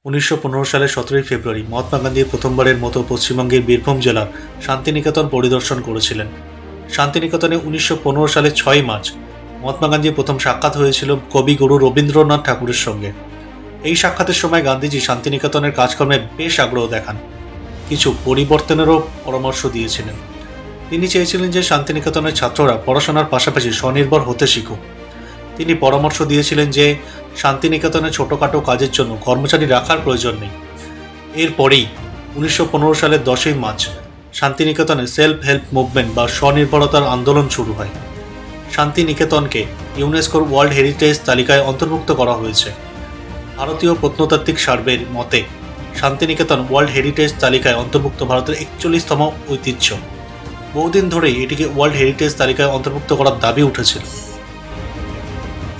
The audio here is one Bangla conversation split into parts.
1915 সালের 17 ফেব্রুয়ারি মহাত্মা গান্ধী প্রথমবারের মতো পশ্চিমবঙ্গের বীরভূম জেলার শান্তিনিকেতন পরিদর্শন করেছিলেন। শান্তিনিকেতনে 1915 সালের 6 মার্চ মহাত্মা গান্ধীর প্রথম সাক্ষাৎ হয়েছিল কবিগুরু রবীন্দ্রনাথ ঠাকুরের সঙ্গে। এই সাক্ষাতের সময় গান্ধীজি শান্তিনিকেতনের কাজকর্মে বেশ আগ্রহ দেখান, কিছু পরিবর্তনেরও পরামর্শ দিয়েছিলেন। তিনি চেয়েছিলেন যে শান্তিনিকেতনের ছাত্ররা পড়াশোনার পাশাপাশি স্বনির্ভর হতে শিখুক। তিনি পরামর্শ দিয়েছিলেন যে শান্তিনিকেতনে ছোটোখাটো কাজের জন্য কর্মচারী রাখার প্রয়োজন নেই। এরপরেই 1915 সালের 10ই মার্চ শান্তিনিকেতনে সেলফ হেল্প মুভমেন্ট বা স্বনির্ভরতার আন্দোলন শুরু হয়। শান্তিনিকেতনকে ইউনেস্কোর ওয়ার্ল্ড হেরিটেজ তালিকায় অন্তর্ভুক্ত করা হয়েছে। ভারতীয় প্রত্নতাত্ত্বিক সার্ভের মতে শান্তিনিকেতন ওয়ার্ল্ড হেরিটেজ তালিকায় অন্তর্ভুক্ত ভারতের 41তম ঐতিহ্য। বহুদিন ধরেই এটিকে ওয়ার্ল্ড হেরিটেজ তালিকায় অন্তর্ভুক্ত করার দাবি উঠেছিল।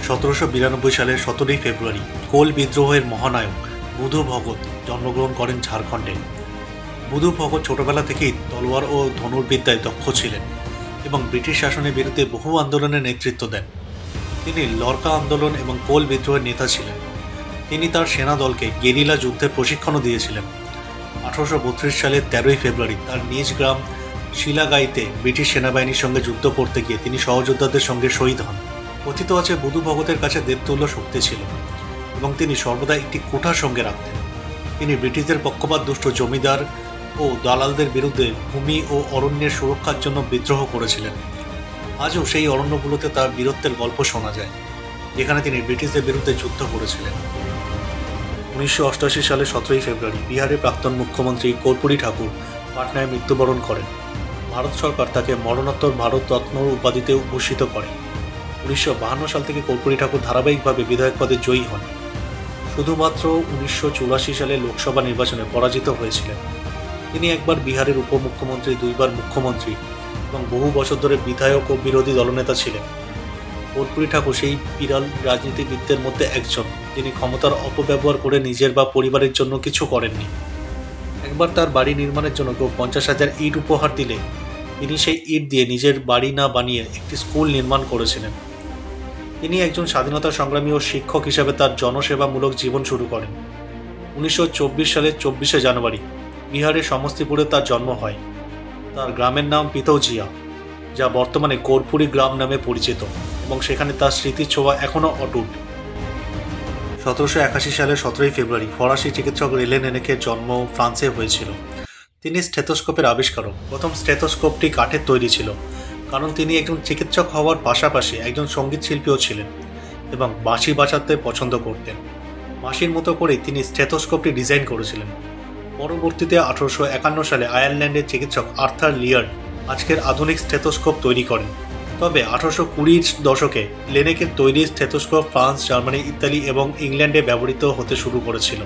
1792 সালের 17 ফেব্রুয়ারি কোল বিদ্রোহের মহানায়ক বুধু ভগত জন্মগ্রহণ করেন ঝাড়খণ্ডে। বুধু ভগত ছোটবেলা থেকেই তলোয়ার ও ধনুর্বিদ্যায় দক্ষ ছিলেন এবং ব্রিটিশ শাসনের বিরুদ্ধে বহু আন্দোলনের নেতৃত্ব দেন। তিনি লরকা আন্দোলন এবং কোল বিদ্রোহের নেতা ছিলেন। তিনি তার সেনা দলকে গেরিলা যুদ্ধের প্রশিক্ষণও দিয়েছিলেন। 1832 সালের 13 ফেব্রুয়ারি তার নিজ গ্রাম শিলাগাইতে ব্রিটিশ সেনাবাহিনীর সঙ্গে যুদ্ধ করতে গিয়ে তিনি সহযোদ্ধাদের সঙ্গে শহীদ হন। কথিত আছে বুধু ভগতের কাছে দেবতুল্য শক্তি ছিল এবং তিনি সর্বদা একটি কুঠার সঙ্গে রাখতেন। তিনি ব্রিটিশদের পক্ষপাত দুষ্ট জমিদার ও দালালদের বিরুদ্ধে ভূমি ও অরণ্যের সুরক্ষার জন্য বিদ্রোহ করেছিলেন। আজও সেই অরণ্যগুলোতে তার বীরত্বের গল্প শোনা যায়, যেখানে তিনি ব্রিটিশদের বিরুদ্ধে যুদ্ধ করেছিলেন। 1988 সালের 17 ফেব্রুয়ারি বিহারের প্রাক্তন মুখ্যমন্ত্রী কর্পূরী ঠাকুর পাটনায় মৃত্যুবরণ করেন। ভারত সরকার তাকে মরণোত্তর ভারত রত্ন উপাধিতে ভূষিত করে। 1952 সাল থেকে কর্পূরী ঠাকুর ধারাবাহিকভাবে বিধায়ক পদে জয়ী হন। শুধুমাত্র 1984 সালে লোকসভা নির্বাচনে পরাজিত হয়েছিলেন। তিনি একবার বিহারের উপমুখ্যমন্ত্রী, দুইবার মুখ্যমন্ত্রী এবং বহু বছর ধরে বিধায়ক ও বিরোধী দলনেতা ছিলেন। কর্পূরী ঠাকুর সেই বিরল রাজনীতিবিদদের মধ্যে একজন যিনি ক্ষমতার অপব্যবহার করে নিজের বা পরিবারের জন্য কিছু করেননি। একবার তার বাড়ি নির্মাণের জন্য কেউ 50,000 ইট উপহার দিলে তিনি সেই ইট দিয়ে নিজের বাড়ি না বানিয়ে একটি স্কুল নির্মাণ করেছিলেন। তিনি একজন স্বাধীনতা সংগ্রামী ও শিক্ষক হিসাবে তার জনসেবামূলক জীবন শুরু করেন। 1924 সালের 24শে জানুয়ারি বিহারের সমস্তিপুরে তার জন্ম হয়। তার গ্রামের নাম পিতৌজিয়া, যা বর্তমানে কর্পূরী গ্রাম নামে পরিচিত, এবং সেখানে তার স্মৃতির ছোঁয়া এখনও অটুট। 1781 সালের 17 ফেব্রুয়ারি ফরাসি চিকিৎসক রেলে নেনেকের জন্ম ফ্রান্সে হয়েছিল। তিনি স্টেথোস্কোপের আবিষ্কারক। প্রথম স্টেথোস্কোপটি কাঠের তৈরি ছিল, কারণ তিনি একজন চিকিৎসক হওয়ার পাশাপাশি একজন সঙ্গীত শিল্পীও ছিলেন এবং বাঁশি বাজাতে পছন্দ করতেন। বাঁশির মতো করেই তিনি স্টেথোস্কোপটি ডিজাইন করেছিলেন। পরবর্তীতে 1851 সালে আয়ারল্যান্ডের চিকিৎসক আর্থার লিয়ার্ড আজকের আধুনিক স্টেথোস্কোপ তৈরি করেন। তবে 1820 দশকে লেনেকের তৈরি স্টেথোস্কোপ ফ্রান্স, জার্মানি, ইতালি এবং ইংল্যান্ডে ব্যবহৃত হতে শুরু করেছিল।